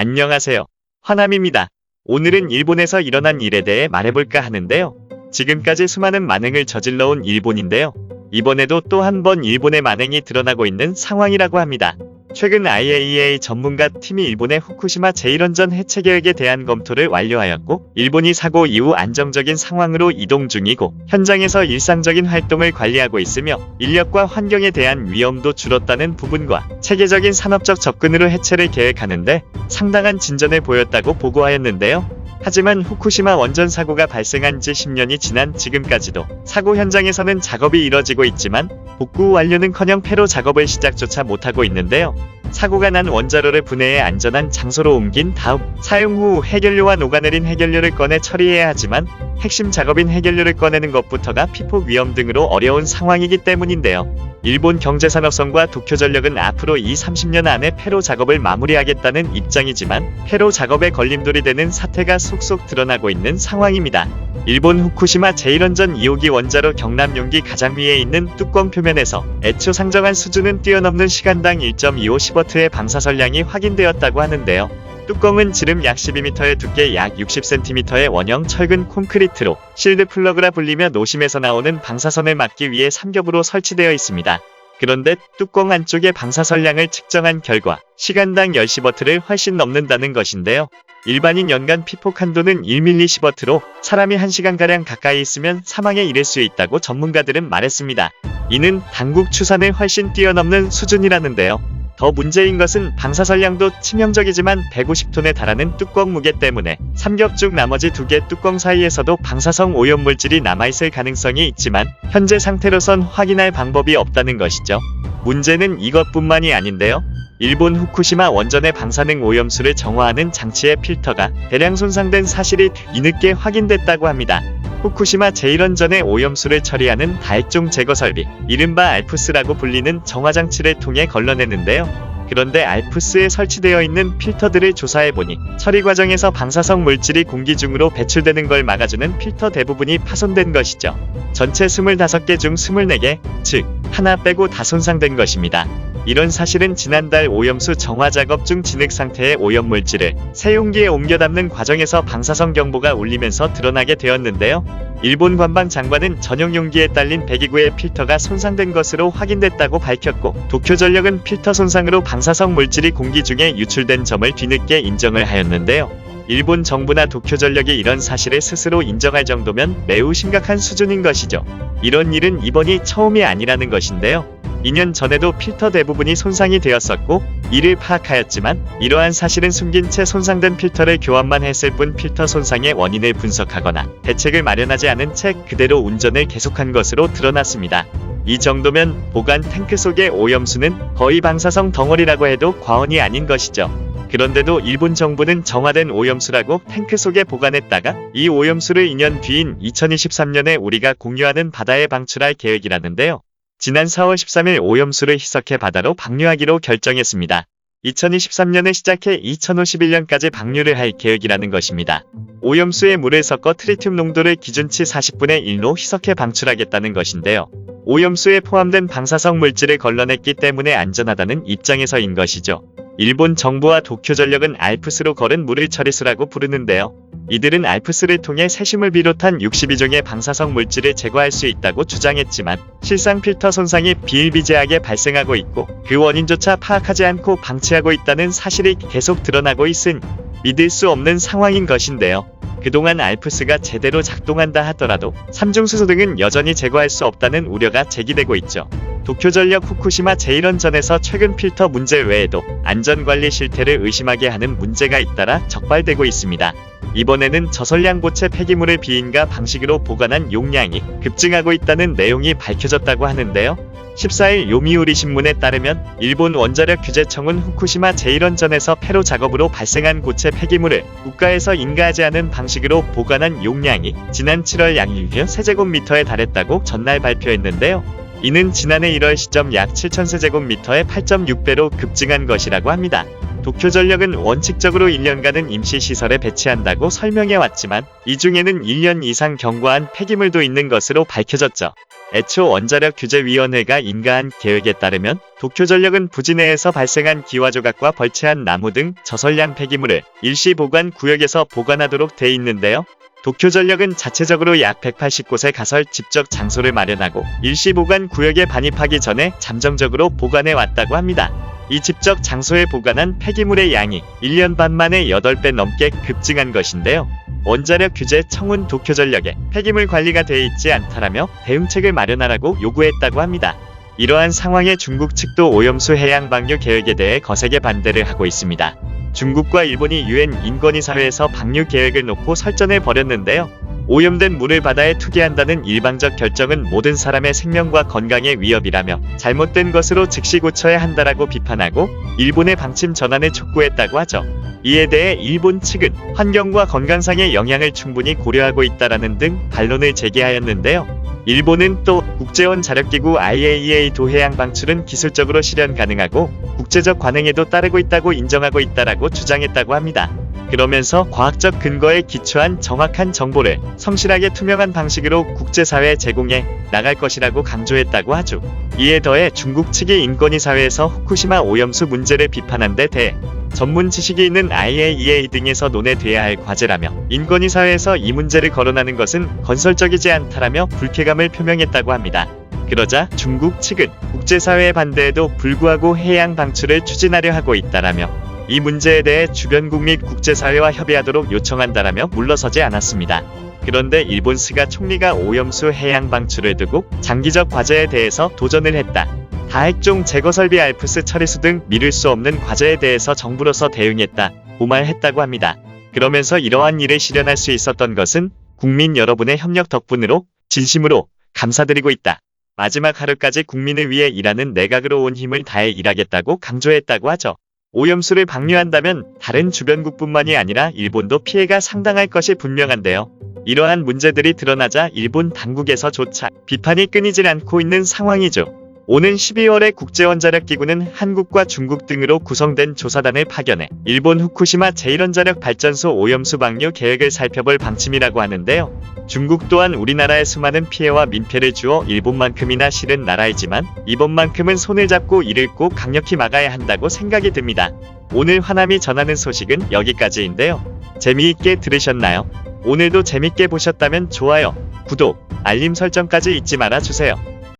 안녕하세요. 화남입니다. 오늘은 일본에서 일어난 일에 대해 말해볼까 하는데요. 지금까지 수많은 만행을 저질러온 일본인데요. 이번에도 또 한 번 일본의 만행이 드러나고 있는 상황이라고 합니다. 최근 IAEA 전문가 팀이 일본의 후쿠시마 제1원전 해체 계획에 대한 검토를 완료하였고, 일본이 사고 이후 안정적인 상황으로 이동 중이고, 현장에서 일상적인 활동을 관리하고 있으며, 인력과 환경에 대한 위험도 줄었다는 부분과 체계적인 산업적 접근으로 해체를 계획하는데 상당한 진전을 보였다고 보고하였는데요. 하지만 후쿠시마 원전 사고가 발생한 지 10년이 지난 지금까지도 사고 현장에서는 작업이 이뤄지고 있지만 복구 완료는커녕 폐로 작업을 시작조차 못하고 있는데요. 사고가 난 원자로를 분해해 안전한 장소로 옮긴 다음 사용 후 해결료와 녹아내린 해결료를 꺼내 처리해야 하지만 핵심 작업인 해결료를 꺼내는 것부터가 피폭 위험 등으로 어려운 상황이기 때문인데요. 일본 경제산업성과 도쿄전력은 앞으로 이 30년 안에 폐로 작업을 마무리하겠다는 입장이지만 폐로 작업에 걸림돌이 되는 사태가 속속 드러나고 있는 상황입니다. 일본 후쿠시마 제1원전 2호기 원자로 경남 용기 가장 위에 있는 뚜껑 표면에서 애초 상정한 수준은 뛰어넘는 시간당 1.25시버트의 방사선량이 확인되었다고 하는데요. 뚜껑은 지름 약 12m의 두께 약 60cm의 원형 철근 콘크리트로 실드 플러그라 불리며 노심에서 나오는 방사선을 막기 위해 3겹으로 설치되어 있습니다. 그런데 뚜껑 안쪽의 방사선량을 측정한 결과 시간당 10시버트를 훨씬 넘는다는 것인데요. 일반인 연간 피폭 한도는 1mSv로 사람이 1시간가량 가까이 있으면 사망에 이를 수 있다고 전문가들은 말했습니다. 이는 당국 추산을 훨씬 뛰어넘는 수준이라는데요. 더 문제인 것은 방사선량도 치명적이지만 150톤에 달하는 뚜껑 무게 때문에 3겹 중 나머지 2개 뚜껑 사이에서도 방사성 오염물질이 남아있을 가능성이 있지만 현재 상태로선 확인할 방법이 없다는 것이죠. 문제는 이것뿐만이 아닌데요. 일본 후쿠시마 원전의 방사능 오염수를 정화하는 장치의 필터가 대량 손상된 사실이 뒤늦게 확인됐다고 합니다. 후쿠시마 제1원전의 오염수를 처리하는 다액종 제거 설비, 이른바 알프스라고 불리는 정화장치를 통해 걸러내는데요. 그런데 알프스에 설치되어 있는 필터들을 조사해보니 처리 과정에서 방사성 물질이 공기 중으로 배출되는 걸 막아주는 필터 대부분이 파손된 것이죠. 전체 25개 중 24개, 즉 하나 빼고 다 손상된 것입니다. 이런 사실은 지난달 오염수 정화 작업 중 진흙 상태의 오염물질을 새 용기에 옮겨 담는 과정에서 방사성 경보가 울리면서 드러나게 되었는데요. 일본 관방 장관은 전용 용기에 딸린 배기구의 필터가 손상된 것으로 확인됐다고 밝혔고, 도쿄전력은 필터 손상으로 방사성 물질이 공기 중에 유출된 점을 뒤늦게 인정을 하였는데요. 일본 정부나 도쿄전력이 이런 사실을 스스로 인정할 정도면 매우 심각한 수준인 것이죠. 이런 일은 이번이 처음이 아니라는 것인데요. 2년 전에도 필터 대부분이 손상이 되었었고 이를 파악하였지만 이러한 사실은 숨긴 채 손상된 필터를 교환만 했을 뿐 필터 손상의 원인을 분석하거나 대책을 마련하지 않은 채 그대로 운전을 계속한 것으로 드러났습니다. 이 정도면 보관 탱크 속의 오염수는 거의 방사성 덩어리라고 해도 과언이 아닌 것이죠. 그런데도 일본 정부는 정화된 오염수라고 탱크 속에 보관했다가 이 오염수를 2년 뒤인 2023년에 우리가 공유하는 바다에 방출할 계획이라는데요. 지난 4월 13일 오염수를 희석해 바다로 방류하기로 결정했습니다. 2023년에 시작해 2051년까지 방류를 할 계획이라는 것입니다. 오염수에 물을 섞어 트리튬 농도를 기준치 40분의 1로 희석해 방출하겠다는 것인데요. 오염수에 포함된 방사성 물질을 걸러냈기 때문에 안전하다는 입장에서인 것이죠. 일본 정부와 도쿄전력은 알프스로 거른 물을 처리수라고 부르는데요. 이들은 알프스를 통해 세심을 비롯한 62종의 방사성 물질을 제거할 수 있다고 주장했지만 실상 필터 손상이 비일비재하게 발생하고 있고 그 원인조차 파악하지 않고 방치하고 있다는 사실이 계속 드러나고 있으니 믿을 수 없는 상황인 것인데요. 그동안 알프스가 제대로 작동한다 하더라도 삼중수소 등은 여전히 제거할 수 없다는 우려가 제기되고 있죠. 도쿄전력 후쿠시마 제1원전에서 최근 필터 문제 외에도 안전관리 실태를 의심하게 하는 문제가 잇따라 적발되고 있습니다. 이번에는 저설량 고체 폐기물을 비인가 방식으로 보관한 용량이 급증하고 있다는 내용이 밝혀졌다고 하는데요. 14일 요미우리 신문에 따르면 일본 원자력 규제청은 후쿠시마 제1원전에서 폐로 작업으로 발생한 고체 폐기물을 국가에서 인가하지 않은 방식으로 보관한 용량이 지난 7월 약 1,000세제곱미터에 달했다고 전날 발표했는데요. 이는 지난해 1월 시점 약 7,000세제곱미터의 8.6배로 급증한 것이라고 합니다. 도쿄전력은 원칙적으로 1년간은 임시시설에 배치한다고 설명해왔지만 이 중에는 1년 이상 경과한 폐기물도 있는 것으로 밝혀졌죠. 애초 원자력 규제위원회가 인가한 계획에 따르면 도쿄전력은 부지 내에서 발생한 기화조각과 벌채한 나무 등 저설량 폐기물을 일시 보관 구역에서 보관하도록 돼 있는데요. 도쿄전력은 자체적으로 약 180곳의 가설 집적 장소를 마련하고 일시 보관 구역에 반입하기 전에 잠정적으로 보관해 왔다고 합니다. 이 집적 장소에 보관한 폐기물의 양이 1년 반 만에 8배 넘게 급증한 것인데요. 원자력 규제 청운 도쿄전력에 폐기물 관리가 돼 있지 않다라며 대응책을 마련하라고 요구했다고 합니다. 이러한 상황에 중국 측도 오염수 해양 방류 계획에 대해 거세게 반대를 하고 있습니다. 중국과 일본이 유엔 인권위사회에서 방류 계획을 놓고 설전을 벌였는데요. 오염된 물을 바다에 투기한다는 일방적 결정은 모든 사람의 생명과 건강에 위협이라며 잘못된 것으로 즉시 고쳐야 한다라고 비판하고 일본의 방침 전환을 촉구했다고 하죠. 이에 대해 일본 측은 환경과 건강상의 영향을 충분히 고려하고 있다라는 등 반론을 제기하였는데요. 일본은 또 국제원자력기구 IAEA도 해양 방출은 기술적으로 실현 가능하고 국제적 관행에도 따르고 있다고 인정하고 있다라고 주장했다고 합니다. 그러면서 과학적 근거에 기초한 정확한 정보를 성실하게 투명한 방식으로 국제사회에 제공해 나갈 것이라고 강조했다고 하죠. 이에 더해 중국 측이 인권위사회에서 후쿠시마 오염수 문제를 비판한 데 대해 전문 지식이 있는 IAEA 등에서 논의돼야 할 과제라며 인권위사회에서 이 문제를 거론하는 것은 건설적이지 않다라며 불쾌감을 표명했다고 합니다. 그러자 중국 측은 국제사회의 반대에도 불구하고 해양 방출을 추진하려 하고 있다라며 이 문제에 대해 주변국 및 국제사회와 협의하도록 요청한다라며 물러서지 않았습니다. 그런데 일본 스가 총리가 오염수 해양 방출을 두고 장기적 과제에 대해서 도전을 했다. 다핵종 제거 설비 알프스 처리수 등 미룰 수 없는 과제에 대해서 정부로서 대응했다. 고말했다고 합니다. 그러면서 이러한 일을 실현할 수 있었던 것은 국민 여러분의 협력 덕분으로 진심으로 감사드리고 있다. 마지막 하루까지 국민을 위해 일하는 내각으로 온 힘을 다해 일하겠다고 강조했다고 하죠. 오염수를 방류한다면 다른 주변국뿐만이 아니라 일본도 피해가 상당할 것이 분명한데요. 이러한 문제들이 드러나자 일본 당국에서조차 비판이 끊이질 않고 있는 상황이죠. 오는 12월에 국제원자력기구는 한국과 중국 등으로 구성된 조사단을 파견해 일본 후쿠시마 제1원자력 발전소 오염수 방류 계획을 살펴볼 방침이라고 하는데요. 중국 또한 우리나라에 수많은 피해와 민폐를 주어 일본만큼이나 싫은 나라이지만 이번만큼은 손을 잡고 이를 꼭 강력히 막아야 한다고 생각이 듭니다. 오늘 화남이 전하는 소식은 여기까지인데요. 재미있게 들으셨나요? 오늘도 재밌게 보셨다면 좋아요, 구독, 알림 설정까지 잊지 말아주세요.